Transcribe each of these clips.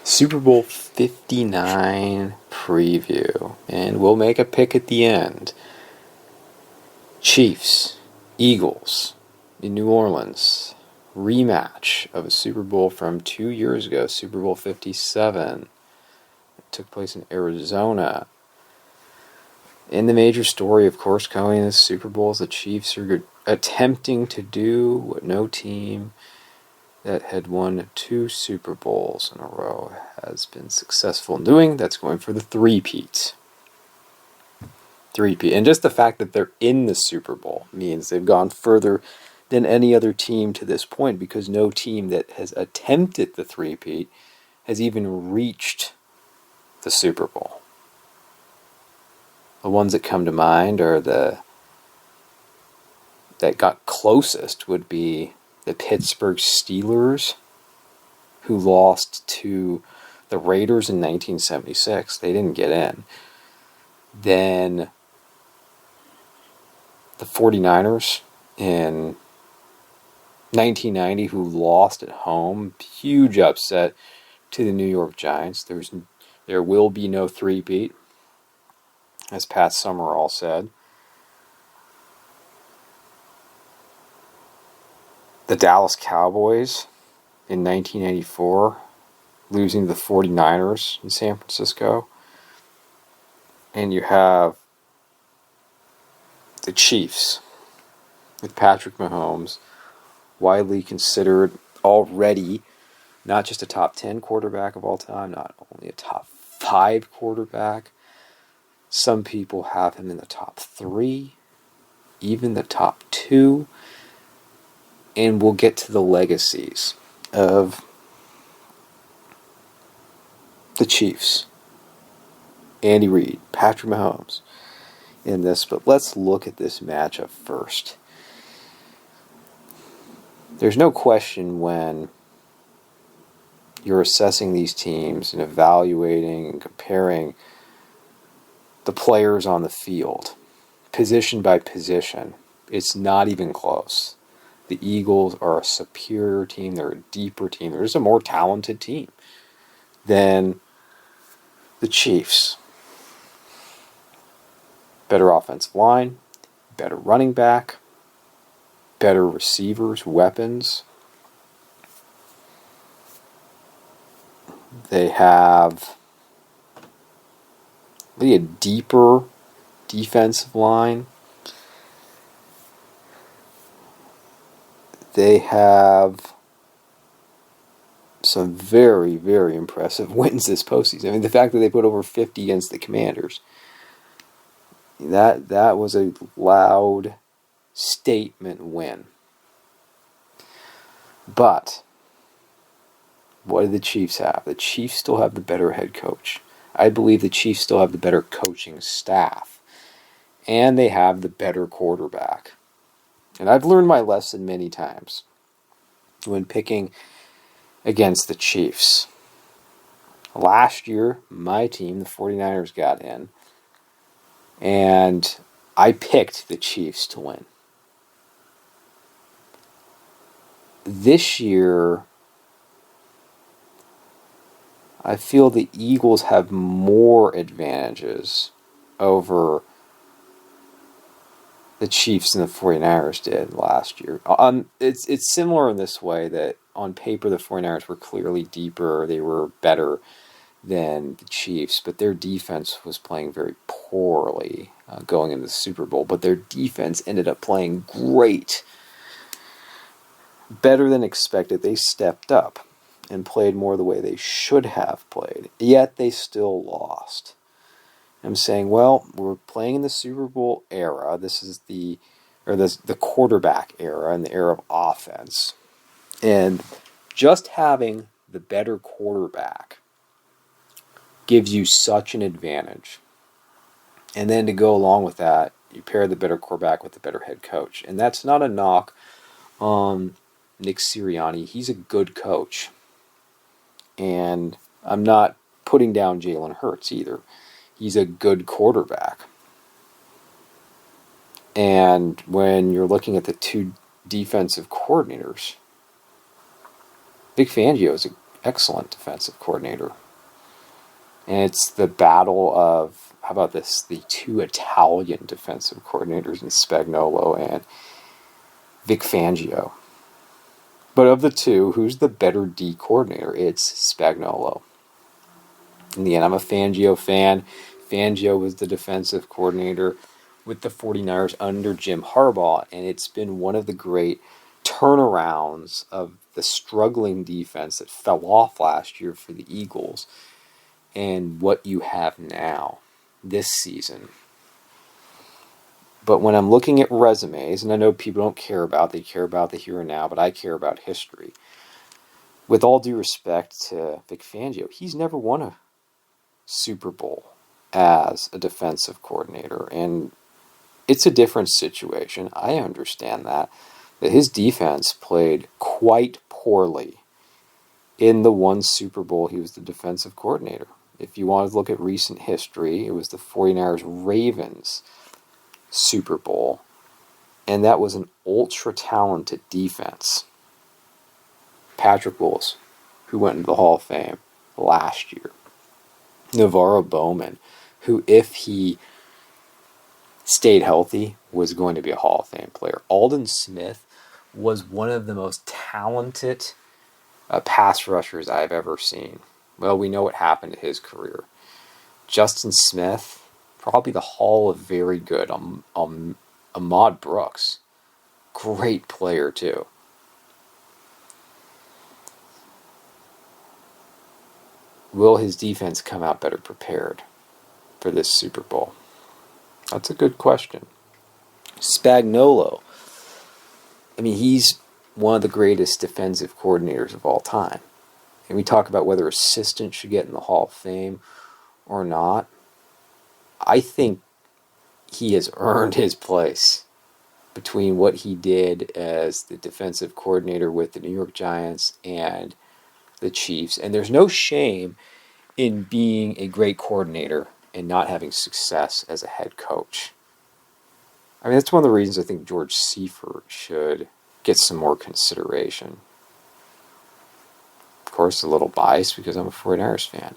Super Bowl 59 preview, and we'll make a pick at the end. Chiefs, Eagles in New Orleans, rematch of a Super Bowl from 2 years ago, Super Bowl 57. It took place in Arizona. In the major story, of course, coming in the Super Bowl is the Chiefs are attempting to do what no team that had won 2 Super Bowls in a row has been successful in doing. That's going for the three-peat. And just the fact that they're in the Super Bowl means they've gone further than any other team to this point, because no team that has attempted the three-peat has even reached the Super Bowl. The ones that come to mind are that got closest would be the Pittsburgh Steelers, who lost to the Raiders in 1976. They didn't get in. Then the 49ers in 1990, who lost at home. Huge upset to the New York Giants. There will be no three-peat, as Pat Summerall said. The Dallas Cowboys in 1984, losing to the 49ers in San Francisco. And you have the Chiefs with Patrick Mahomes, widely considered already not just a top 10 quarterback of all time, not only a top 5 quarterback. Some people have him in the top 3, even the top 2. And we'll get to the legacies of the Chiefs, Andy Reid, Patrick Mahomes in this. But let's look at this matchup first. There's no question when you're assessing these teams and evaluating and comparing the players on the field, position by position, it's not even close. The Eagles are a superior team. They're a deeper team. They're just a more talented team than the Chiefs. Better offensive line, better running back, better receivers, weapons. They have really a deeper defensive line. They have some very, very impressive wins this postseason. I mean, the fact that they put over 50 against the Commanders, that was a loud statement win. But what do the Chiefs have? The Chiefs still have the better head coach. I believe the Chiefs still have the better coaching staff. And they have the better quarterback. And I've learned my lesson many times when picking against the Chiefs. Last year, my team, the 49ers, got in. And I picked the Chiefs to win. This year, I feel the Eagles have more advantages over the Chiefs than the 49ers did last year. It's similar in this way that on paper the 49ers were clearly deeper, they were better than the Chiefs, but their defense was playing very poorly going into the Super Bowl. But their defense ended up playing great. Better than expected. They stepped up and played more the way they should have played. Yet they still lost. I'm saying, well, we're playing in the Super Bowl era. This is the quarterback era and the era of offense. And just having the better quarterback gives you such an advantage. And then to go along with that, you pair the better quarterback with the better head coach. And that's not a knock on Nick Sirianni. He's a good coach. And I'm not putting down Jalen Hurts either. He's a good quarterback. And when you're looking at the two defensive coordinators, Vic Fangio is excellent defensive coordinator. And it's the battle of, how about this, the two Italian defensive coordinators in Spagnuolo and Vic Fangio. But of the two, who's the better D coordinator? It's Spagnuolo. In the end, I'm a Fangio fan. Fangio was the defensive coordinator with the 49ers under Jim Harbaugh, and it's been one of the great turnarounds of the struggling defense that fell off last year for the Eagles and what you have now this season. But when I'm looking at resumes, and I know people don't care about, they care about the here and now, but I care about history. With all due respect to Vic Fangio, he's never won a Super Bowl as a defensive coordinator, and it's a different situation. I understand that his defense played quite poorly in the one Super Bowl he was the defensive coordinator. If you want to look at recent history, it was the 49ers-Ravens Super Bowl, and that was an ultra-talented defense. Patrick Willis, who went into the Hall of Fame last year. Navarro Bowman, who, if he stayed healthy, was going to be a Hall of Fame player. Aldon Smith was one of the most talented pass rushers I've ever seen. Well, we know what happened to his career. Justin Smith, probably the Hall of Very Good. Ahmad Brooks, great player too. Will his defense come out better prepared for this Super Bowl? That's a good question. Spagnuolo, I mean, he's one of the greatest defensive coordinators of all time. And we talk about whether assistants should get in the Hall of Fame or not. I think he has earned his place between what he did as the defensive coordinator with the New York Giants and the Chiefs. And there's no shame in being a great coordinator and not having success as a head coach. I mean, that's one of the reasons I think George Seifert should get some more consideration. Of course, a little biased because I'm a 49ers fan.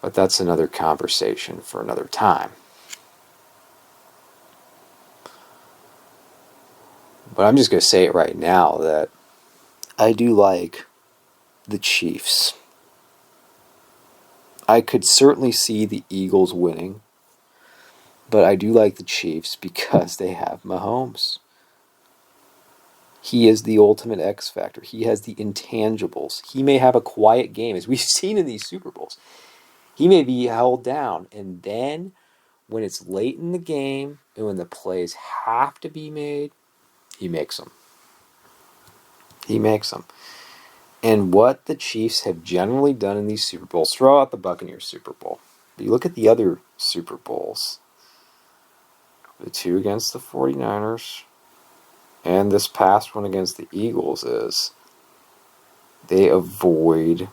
But that's another conversation for another time. But I'm just going to say it right now that I do like the Chiefs. I could certainly see the Eagles winning, but I do like the Chiefs because they have Mahomes. He is the ultimate X factor. He has the intangibles. He may have a quiet game, as we've seen in these Super Bowls. He may be held down, and then when it's late in the game and when the plays have to be made, he makes them. He makes them. And what the Chiefs have generally done in these Super Bowls, throw out the Buccaneers Super Bowl. But you look at the other Super Bowls, the two against the 49ers and this past one against the Eagles, is they avoid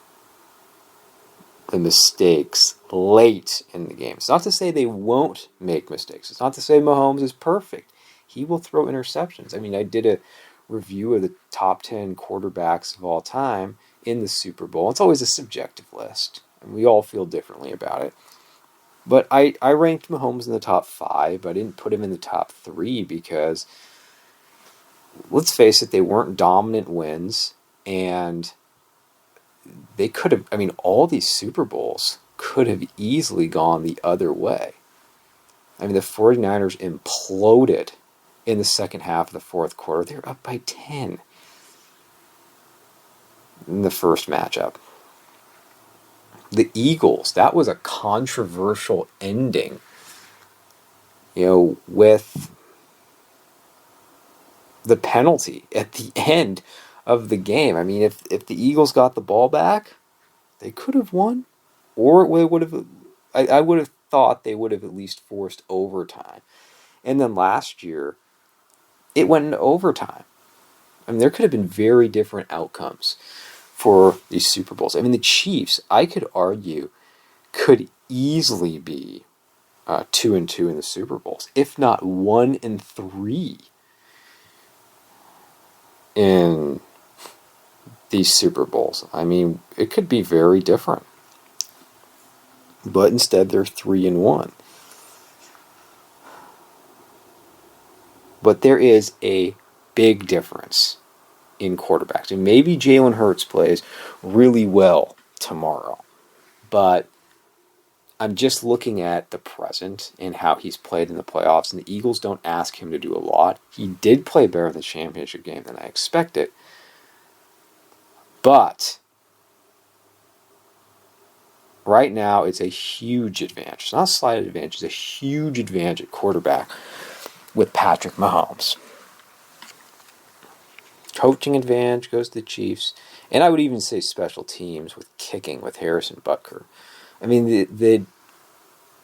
the mistakes late in the game. It's not to say they won't make mistakes. It's not to say Mahomes is perfect. He will throw interceptions. I mean, I did a review of the top 10 quarterbacks of all time in the Super Bowl. It's always a subjective list, and we all feel differently about it. But I ranked Mahomes in the top 5, but I didn't put him in the top 3 because, let's face it, they weren't dominant wins, and they could have, I mean, all these Super Bowls could have easily gone the other way. I mean, the 49ers imploded in the second half of the fourth quarter. They were up by 10 in the first matchup. The Eagles, that was a controversial ending, with the penalty at the end of the game. I mean, if the Eagles got the ball back, they could have won, or it would have. I would have thought they would have at least forced overtime. And then last year, it went into overtime. I mean, there could have been very different outcomes for these Super Bowls. I mean, the Chiefs, I could argue, could easily be 2-2 in the Super Bowls, if not 1-3 in these Super Bowls. I mean, it could be very different. But instead, they're 3-1. But there is a big difference in quarterbacks. And maybe Jalen Hurts plays really well tomorrow. But I'm just looking at the present and how he's played in the playoffs. And the Eagles don't ask him to do a lot. He did play better in the championship game than I expected. But right now, it's a huge advantage. It's not a slight advantage. It's a huge advantage at quarterback with Patrick Mahomes. Coaching advantage goes to the Chiefs. And I would even say special teams with kicking with Harrison Butker. I mean, the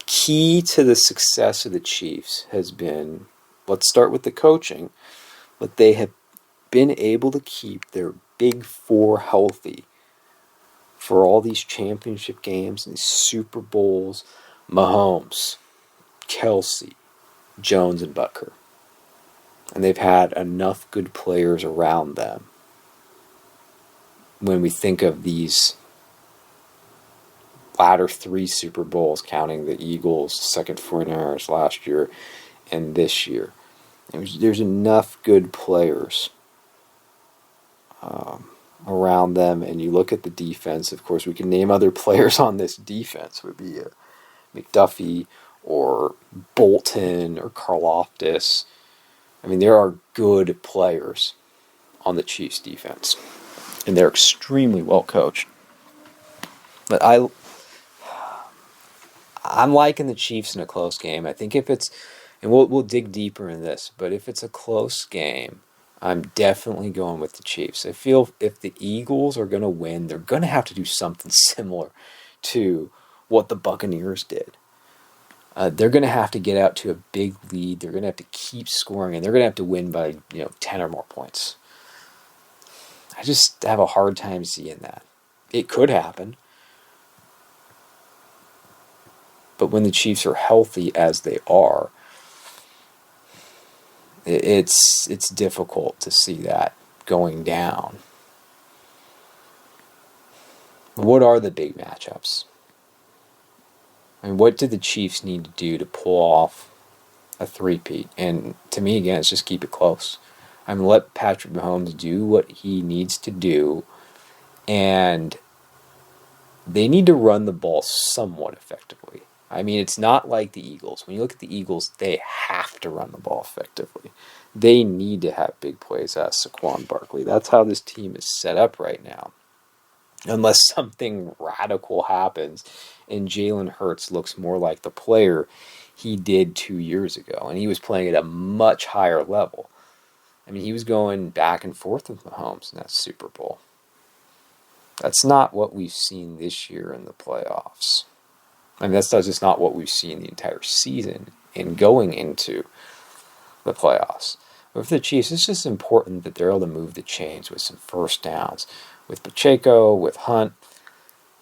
key to the success of the Chiefs has been, let's start with the coaching, but they have been able to keep their big four healthy for all these championship games and these Super Bowls. Mahomes, Kelsey, Jones, and Butker. And they've had enough good players around them. When we think of these latter 3 Super Bowls, counting the Eagles, second 49ers last year, and this year, there's enough good players around them. And you look at the defense. Of course, we can name other players on this defense. It would be McDuffie or Bolton or Karlaftis. I mean, there are good players on the Chiefs' defense, and they're extremely well coached. But I'm liking the Chiefs in a close game. I think if it's, and we'll dig deeper in this, but if it's a close game, I'm definitely going with the Chiefs. I feel if the Eagles are going to win, they're going to have to do something similar to what the Buccaneers did. They're going to have to get out to a big lead. They're going to have to keep scoring, and they're going to have to win by 10 or more points. I just have a hard time seeing that. It could happen. But when the Chiefs are healthy as they are, it's difficult to see that going down. What are the big matchups? I mean, what do the Chiefs need to do to pull off a three-peat? And to me, again, it's just keep it close. I'm going to let Patrick Mahomes do what he needs to do, and they need to run the ball somewhat effectively. I mean, it's not like the Eagles. When you look at the Eagles, they have to run the ball effectively. They need to have big plays as Saquon Barkley. That's how this team is set up right now. Unless something radical happens and Jalen Hurts looks more like the player he did 2 years ago. And he was playing at a much higher level. I mean, he was going back and forth with Mahomes in that Super Bowl. That's not what we've seen this year in the playoffs. I mean, that's just not what we've seen the entire season in going into the playoffs. But for the Chiefs, it's just important that they're able to move the chains with some first downs. With Pacheco, with Hunt.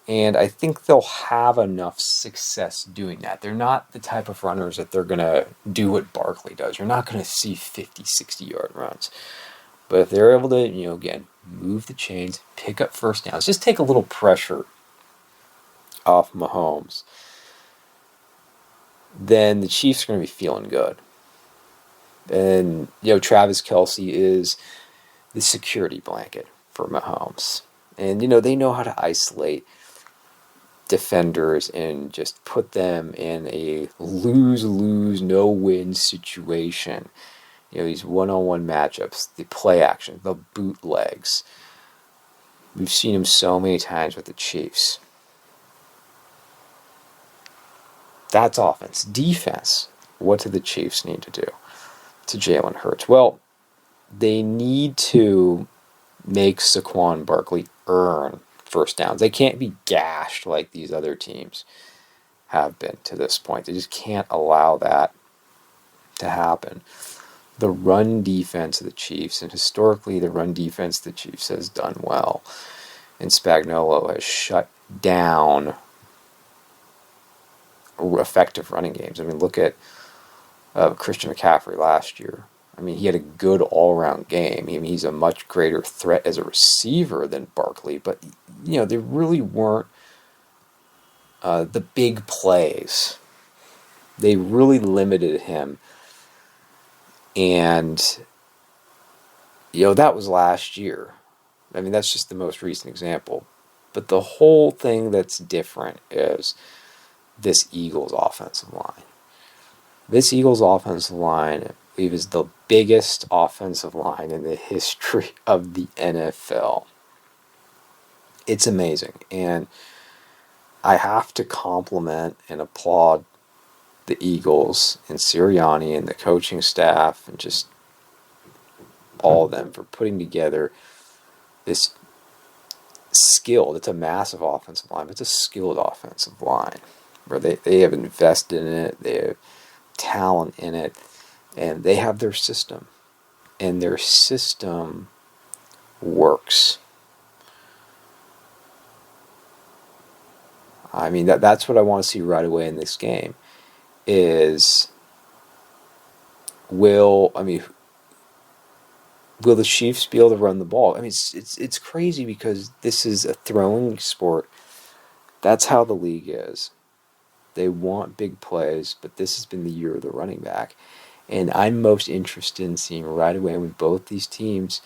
And I think they'll have enough success doing that. They're not the type of runners that they're going to do what Barkley does. You're not going to see 50, 60-yard runs. But if they're able to, again, move the chains, pick up first downs, just take a little pressure off Mahomes, then the Chiefs are going to be feeling good. And, Travis Kelce is the security blanket for Mahomes. And, they know how to isolate defenders and just put them in a lose-lose, no-win situation. These one-on-one matchups, the play action, the bootlegs. We've seen them so many times with the Chiefs. That's offense. Defense. What do the Chiefs need to do to Jalen Hurts? Well, they need to make Saquon Barkley earn first downs. They can't be gashed like these other teams have been to this point. They just can't allow that to happen. The run defense of the Chiefs, and historically the run defense of the Chiefs has done well. And Spagnuolo has shut down effective running games. I mean, look at Christian McCaffrey last year. I mean, he had a good all-around game. I mean, he's a much greater threat as a receiver than Barkley, but, there really weren't the big plays. They really limited him. And, that was last year. I mean, that's just the most recent example. But the whole thing that's different is this Eagles offensive line. This Eagles offensive line, I believe, is the biggest offensive line in the history of the NFL. It's amazing. And I have to compliment and applaud the Eagles and Sirianni and the coaching staff and just all of them for putting together this skilled, it's a massive offensive line, but it's a skilled offensive line where they have invested in it, they have talent in it, and they have their system. And their system works. I mean, that's what I want to see right away in this game is will the Chiefs be able to run the ball? I mean, it's crazy because this is a throwing sport. That's how the league is. They want big plays, but this has been the year of the running back. And I'm most interested in seeing right away when both these teams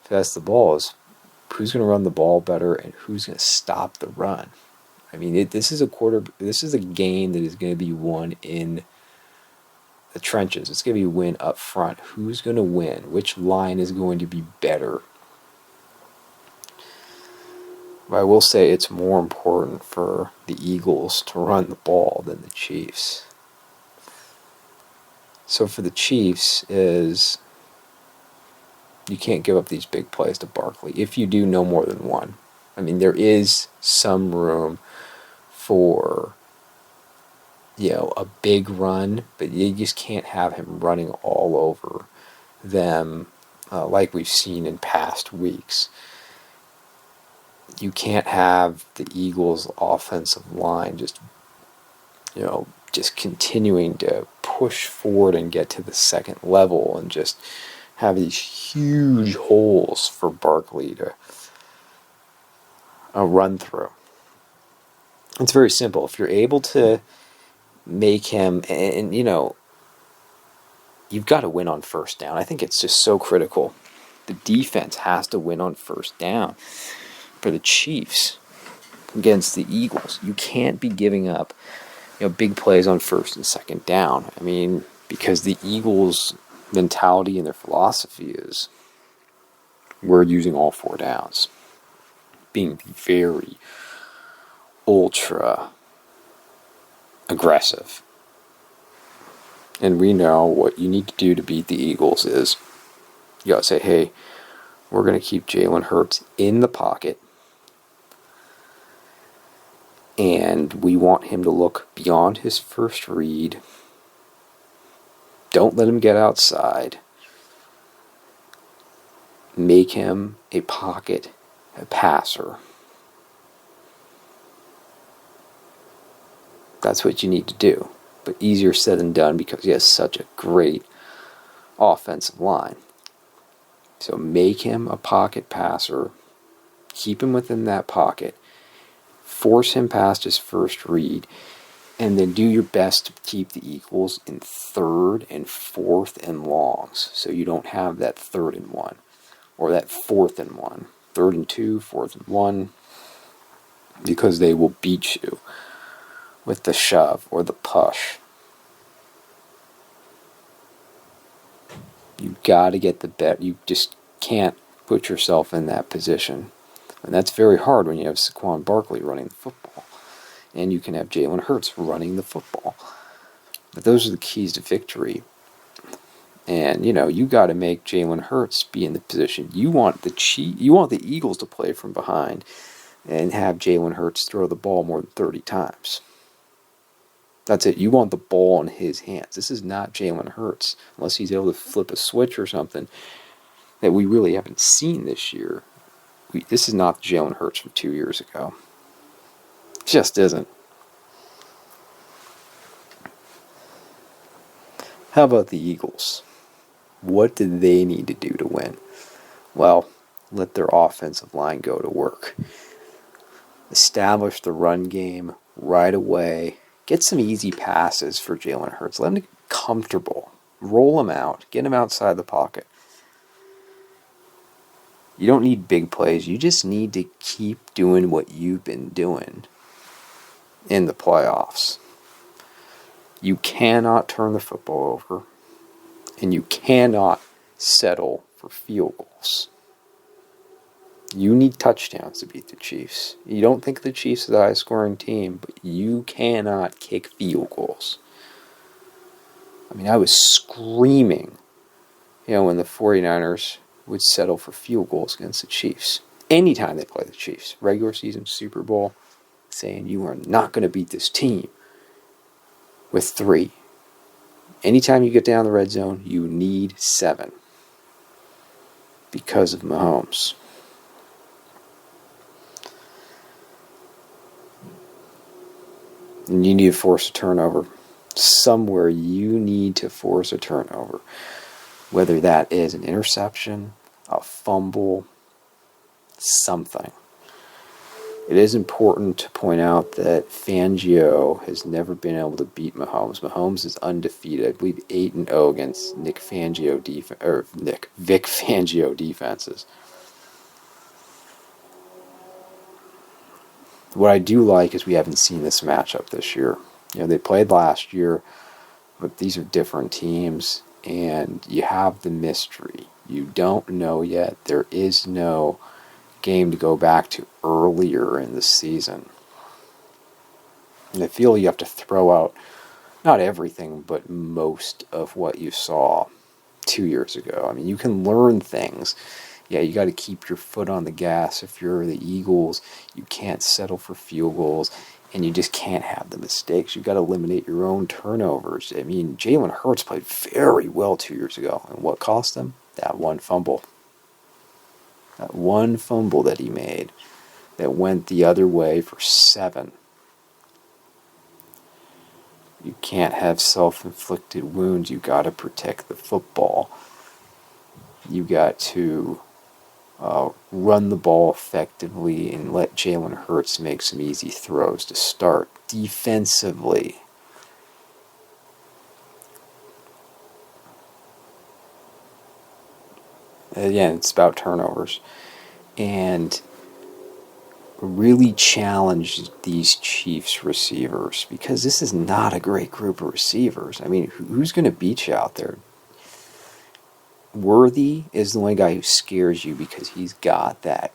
pass the ball is who's going to run the ball better and who's going to stop the run. I mean, this is a game that is going to be won in the trenches. It's going to be win up front. Who's going to win? Which line is going to be better? But I will say it's more important for the Eagles to run the ball than the Chiefs. So for the Chiefs is you can't give up these big plays to Barkley. If you do, no more than one. I mean, there is some room for a big run, but you just can't have him running all over them like we've seen in past weeks. You can't have the Eagles' offensive line just continuing to push forward and get to the second level and just have these huge holes for Barkley to run through. It's very simple. If you're able to make him, and you've got to win on first down. I think it's just so critical. The defense has to win on first down. For the Chiefs against the Eagles, you can't be giving up big plays on first and second down. I mean, because the Eagles' mentality and their philosophy is we're using all four downs, being very ultra aggressive. And we know what you need to do to beat the Eagles is you got to say, hey, we're going to keep Jalen Hurts in the pocket, and we want him to look beyond his first read. Don't let him get outside. Make him a pocket passer. That's what you need to do. But easier said than done because he has such a great offensive line. So make him a pocket passer. Keep him within that pocket. Force him past his first read. And then do your best to keep the Eagles in third and fourth and longs. So you don't have that 3rd and 1. Or that 4th and 1. 3rd and 2, 4th and 1. Because they will beat you with the shove or the push. You got to get the bet. You just can't put yourself in that position. And that's very hard when you have Saquon Barkley running the football. And you can have Jalen Hurts running the football. But those are the keys to victory. And, you got to make Jalen Hurts be in the position. You want the Eagles to play from behind and have Jalen Hurts throw the ball more than 30 times. That's it. You want the ball in his hands. This is not Jalen Hurts, unless he's able to flip a switch or something that we really haven't seen this year. This is not Jalen Hurts from 2 years ago. It just isn't. How about the Eagles? What do they need to do to win? Well, let their offensive line go to work. Establish the run game right away. Get some easy passes for Jalen Hurts. Let him get comfortable. Roll him out. Get him outside the pocket. You don't need big plays. You just need to keep doing what you've been doing in the playoffs. You cannot turn the football over, and you cannot settle for field goals. You need touchdowns to beat the Chiefs. You don't think the Chiefs are the highest scoring team, but you cannot kick field goals. I mean, I was screaming, when the 49ers would settle for field goals against the Chiefs. Anytime they play the Chiefs, regular season, Super Bowl, saying you are not going to beat this team with 3. Anytime you get down the red zone, you need 7 because of Mahomes. And you need to force a turnover. Somewhere you need to force a turnover. Whether that is an interception, a fumble, something. It is important to point out that Fangio has never been able to beat Mahomes. Mahomes is undefeated. I believe 8-0 against Vic Fangio defenses. What I do like is we haven't seen this matchup this year. They played last year, but these are different teams, and you have the mystery. You don't know yet. There is no game to go back to earlier in the season. And I feel you have to throw out not everything, but most of what you saw 2 years ago. I mean, you can learn things. Yeah, you got to keep your foot on the gas. If you're the Eagles, you can't settle for field goals, and you just can't have the mistakes. You got to eliminate your own turnovers. I mean, Jalen Hurts played very well 2 years ago, and what cost him? That one fumble. That one fumble that he made that went the other way for 7. You can't have self-inflicted wounds. You got to protect the football. You got to run the ball effectively and let Jalen Hurts make some easy throws to start. Defensively, again, it's about turnovers. And really challenge these Chiefs receivers, because this is not a great group of receivers. I mean, who's going to beat you out there? Worthy is the only guy who scares you because he's got that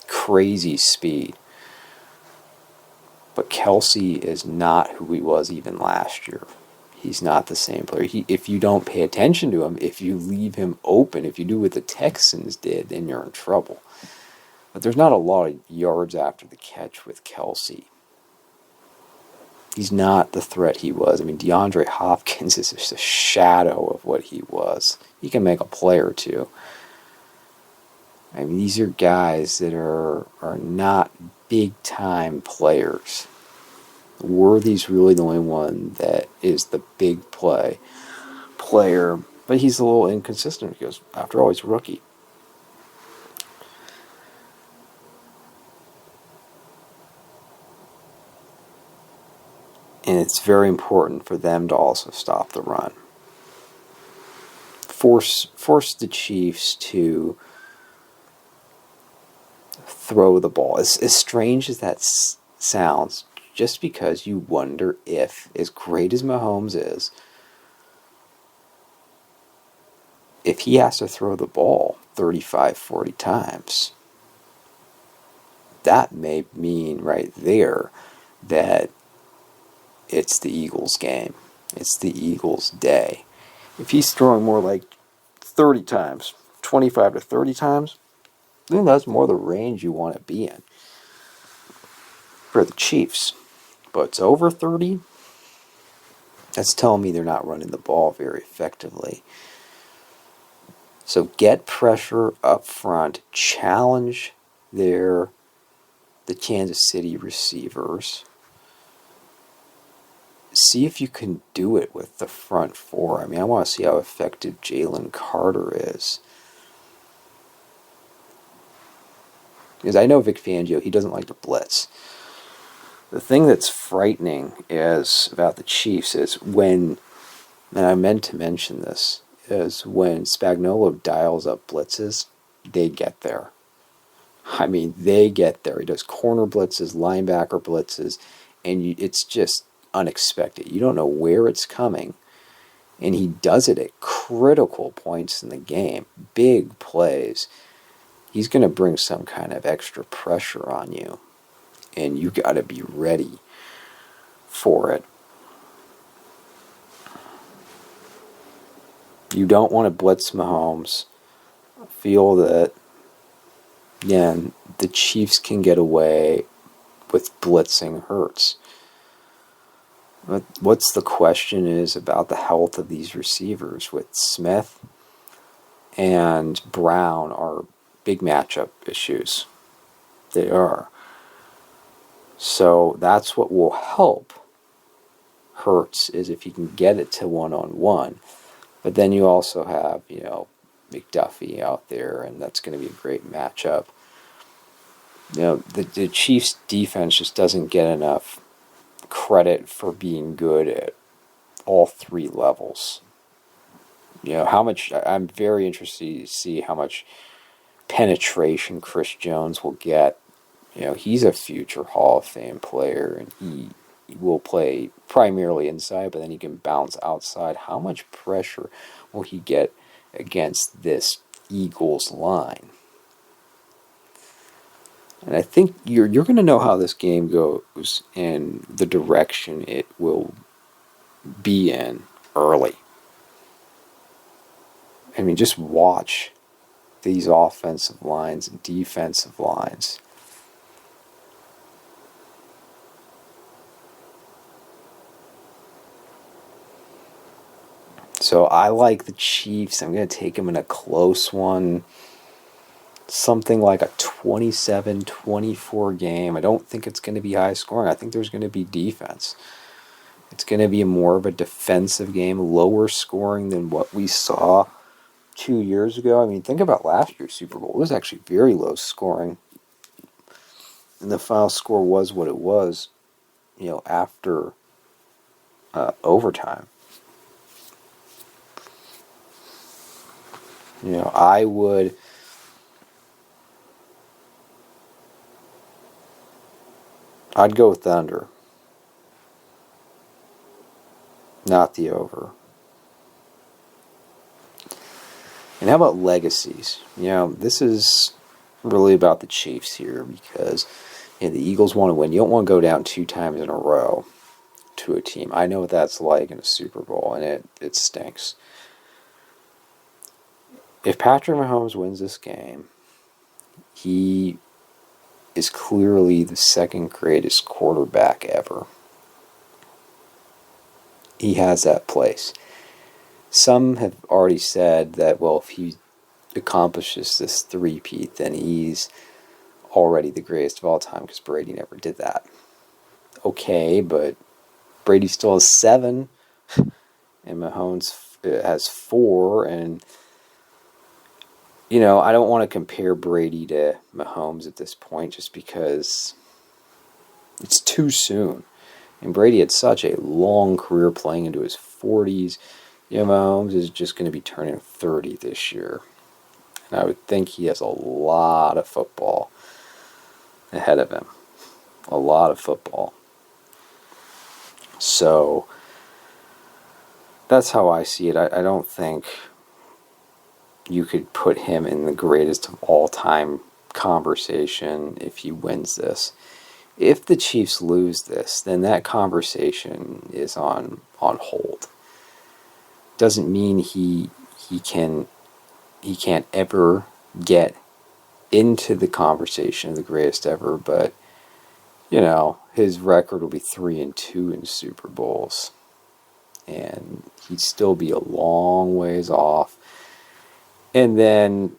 crazy speed. But Kelce is not who he was even last year. He's not the same player. If you don't pay attention to him, if you leave him open, if you do what the Texans did, then you're in trouble. But there's not a lot of yards after the catch with Kelce. He's not the threat he was. I mean, DeAndre Hopkins is just a shadow of what he was. He can make a play or two. I mean, these are guys that are not big-time players. Worthy's really the only one that is the big player. But he's a little inconsistent because, after all, he's a rookie. And it's very important for them to also stop the run. Force the Chiefs to throw the ball. As strange as that sounds, just because you wonder if, as great as Mahomes is, if he has to throw the ball 35, 40 times, that may mean right there that it's the Eagles' game. It's the Eagles' day. If he's throwing more like 30 times, 25 to 30 times, then that's more the range you want to be in for the Chiefs. But it's over 30, that's telling me they're not running the ball very effectively. So get pressure up front, challenge the Kansas City receivers. see if you can do it with the front four. I mean, I want to see how effective Jalen Carter is. Because I know Vic Fangio, he doesn't like to blitz. The thing that's frightening is about the Chiefs is when, and I meant to mention this, is when Spagnuolo dials up blitzes, they get there. I mean, they get there. He does corner blitzes, linebacker blitzes, and it's just unexpected. You don't know where it's coming, and he does it at critical points in the game. Big plays. He's going to bring some kind of extra pressure on you, and you got to be ready for it. You don't want to blitz Mahomes. Feel that, again, the Chiefs can get away with blitzing Hurts. But what's the question is about the health of these receivers with Smith and Brown are big matchup issues. They are. So that's what will help Hurts is if you can get it to one-on-one. But then you also have, McDuffie out there, and that's going to be a great matchup. The Chiefs' defense just doesn't get enough credit for being good at all three levels. How much, I'm very interested to see how much penetration Chris Jones will get. He's a future Hall of Fame player, and he will play primarily inside, but then he can bounce outside. How much pressure will he get against this Eagles line? And I think you're going to know how this game goes and the direction it will be in early. I mean, just watch these offensive lines and defensive lines. So I like the Chiefs. I'm going to take them in a close one. Something like a 27-24 game. I don't think it's going to be high scoring. I think there's going to be defense. It's going to be more of a defensive game, lower scoring than what we saw 2 years ago. I mean, think about last year's Super Bowl. It was actually very low scoring. And the final score was what it was, after overtime. I'd go with the under, not the over. And how about legacies? This is really about the Chiefs here because the Eagles want to win. You don't want to go down 2 times in a row to a team. I know what that's like in a Super Bowl, and it stinks. If Patrick Mahomes wins this game, he is clearly the second greatest quarterback ever. He has that place. Some have already said that, if he accomplishes this three-peat, then he's already the greatest of all time because Brady never did that. Okay, but Brady still has 7, and Mahomes has 4, and I don't want to compare Brady to Mahomes at this point just because it's too soon. And Brady had such a long career playing into his 40s. Mahomes is just going to be turning 30 this year. And I would think he has a lot of football ahead of him. A lot of football. So that's how I see it. I don't think you could put him in the greatest of all time conversation if he wins this. If the Chiefs lose this, then that conversation is on hold. Doesn't mean he can't ever get into the conversation of the greatest ever, but his record will be 3-2 in Super Bowls, and he'd still be a long ways off. And then,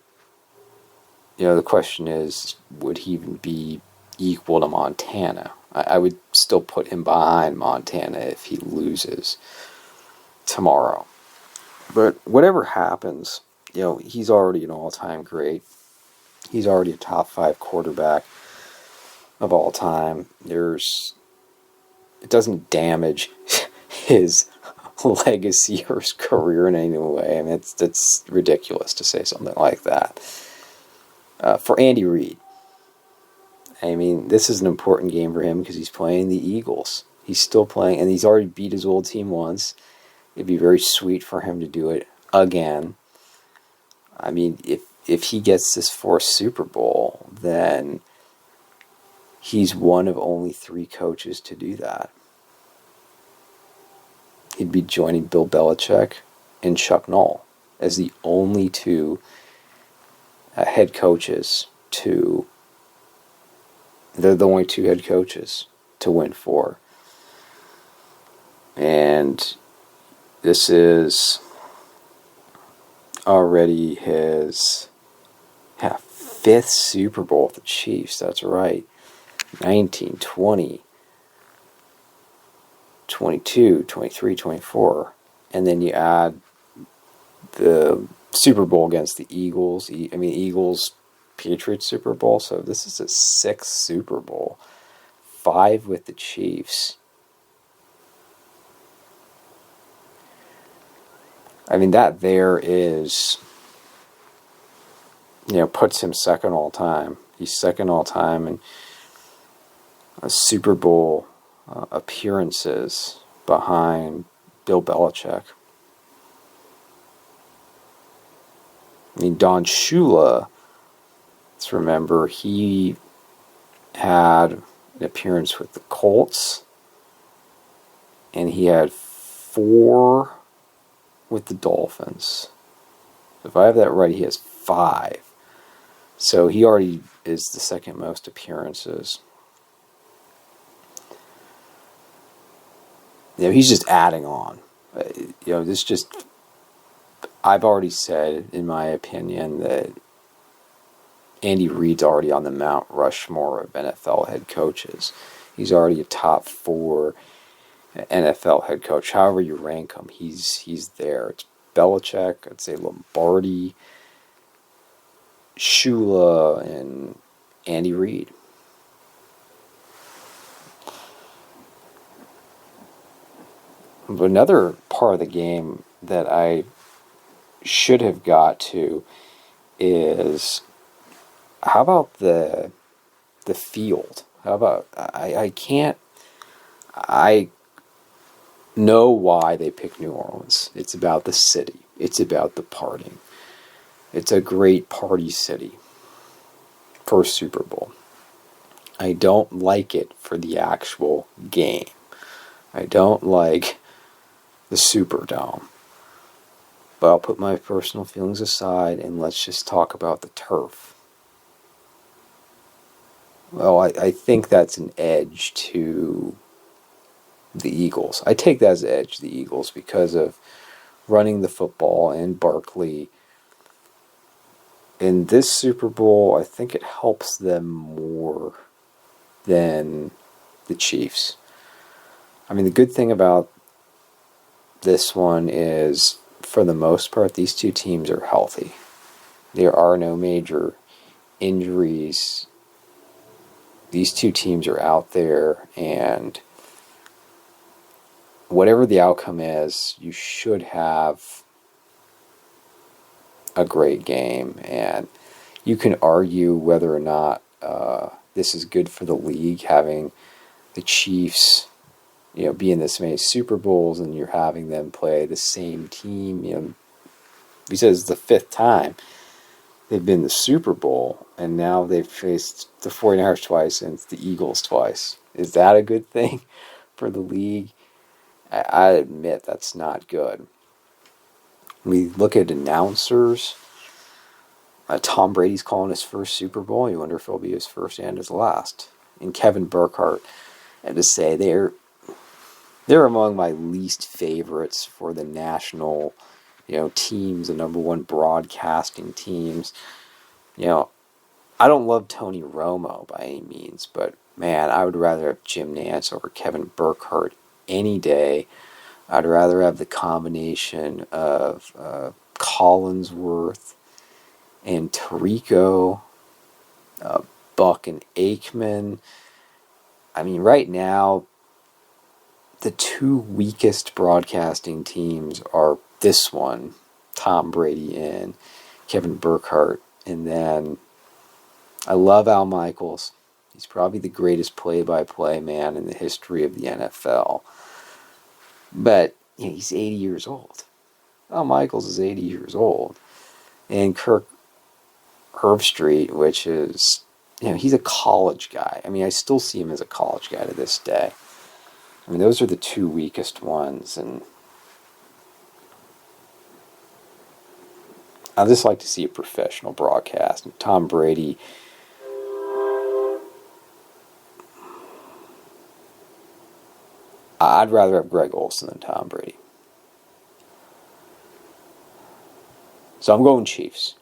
the question is, would he even be equal to Montana? I would still put him behind Montana if he loses tomorrow. But whatever happens, he's already an all-time great. He's already a top 5 quarterback of all time. It doesn't damage his legacy or his career in any way. I mean, it's ridiculous to say something like that. For Andy Reid, I mean, this is an important game for him because he's playing the Eagles. He's still playing, and he's already beat his old team once. It'd be very sweet for him to do it again. I mean, if he gets this 4th Super Bowl, then he's one of only 3 coaches to do that. He'd be joining Bill Belichick and Chuck Noll as the only 2 head coaches to... They're the only 2 head coaches to win 4. And this is already his 5th Super Bowl with the Chiefs. That's right. 19, 20, 22, 23, 24. And then you add the Super Bowl against the Eagles. Eagles Patriots Super Bowl. So this is his 6th Super Bowl. 5 with the Chiefs. I mean, that there is, puts him second all time. He's second all time in Super Bowl appearances behind Bill Belichick. I mean, Don Shula, let's remember, he had an appearance with the Colts, and he had 4 with the Dolphins. If I have that right, he has 5. So he already is the second most appearances. He's just adding on. I've already said, in my opinion, that Andy Reid's already on the Mount Rushmore of NFL head coaches. He's already a top 4 NFL head coach. However you rank him, he's there. It's Belichick, I'd say Lombardi, Shula, and Andy Reid. But another part of the game that I should have got to is, how about the field? How about, I know why they picked New Orleans. It's about the city. It's about the partying. It's a great party city for Super Bowl. I don't like it for the actual game. I don't like the Superdome. But I'll put my personal feelings aside and let's just talk about the turf. Well, I think that's an edge to the Eagles. I take that as an edge to the Eagles because of running the football in Barkley. In this Super Bowl, I think it helps them more than the Chiefs. I mean, the good thing about this one is, for the most part, these 2 teams are healthy. There are no major injuries. These 2 teams are out there, and whatever the outcome is, you should have a great game. And you can argue whether or not this is good for the league, having the Chiefs, be in this many Super Bowls, and you're having them play the same team. He says the 5th time they've been in the Super Bowl, and now they've faced the 49ers twice and the Eagles twice. Is that a good thing for the league? I admit that's not good. We look at announcers. Tom Brady's calling his first Super Bowl. You wonder if it'll be his first and his last. And Kevin Burkhardt, and to say they're among my least favorites for the national, teams, the number 1 broadcasting teams. I don't love Tony Romo by any means, but man, I would rather have Jim Nantz over Kevin Burkhardt any day. I'd rather have the combination of Collinsworth and Tirico, Buck and Aikman. I mean, right now, the two weakest broadcasting teams are this one, Tom Brady and Kevin Burkhardt. And then I love Al Michaels. He's probably the greatest play-by-play man in the history of the NFL. But he's 80 years old. Al Michaels is 80 years old. And Kirk Herbstreit, which is, he's a college guy. I mean, I still see him as a college guy to this day. I mean, those are the two weakest ones. And I just like to see a professional broadcast. And Tom Brady, I'd rather have Greg Olsen than Tom Brady. So I'm going Chiefs.